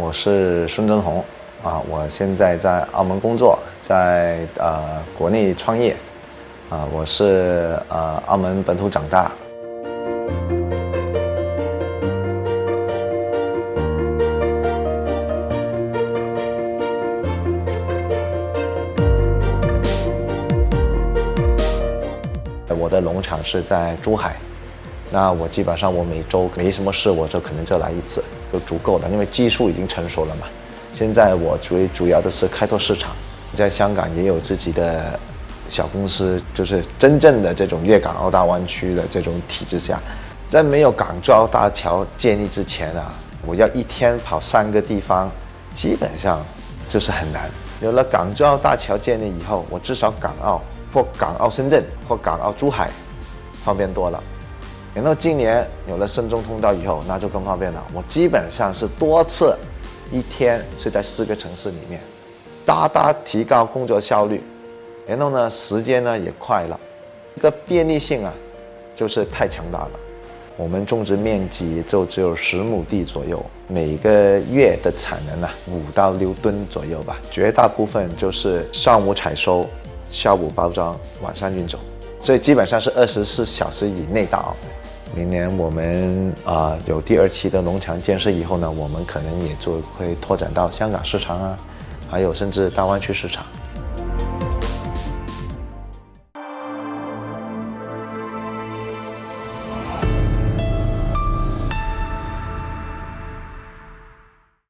我是孙真红我现在在澳门工作，在国内创业我是澳门本土长大。我的农场是在珠海，那我基本上我每周没什么事，我就可能就来一次就足够了，因为技术已经成熟了嘛。现在我主要的是开拓市场，在香港也有自己的小公司，就是真正的这种粤港澳大湾区的这种体制下，在没有港珠澳大桥建立之前我要一天跑3个地方，基本上就是很难。有了港珠澳大桥建立以后，我至少港澳或港澳深圳或港澳珠海方便多了。然后今年有了深中通道以后，那就更方便了。我基本上是多次一天是在4个城市里面，大大提高工作效率，然后呢时间呢也快了，这个便利性就是太强大了。我们种植面积就只有10亩地左右，每个月的产能5到6吨左右吧，绝大部分就是上午采收，下午包装，晚上运走，所以基本上是24小时以内到。明年我们有第2期的农场建设以后呢，我们可能也就会拓展到香港市场还有甚至大湾区市场。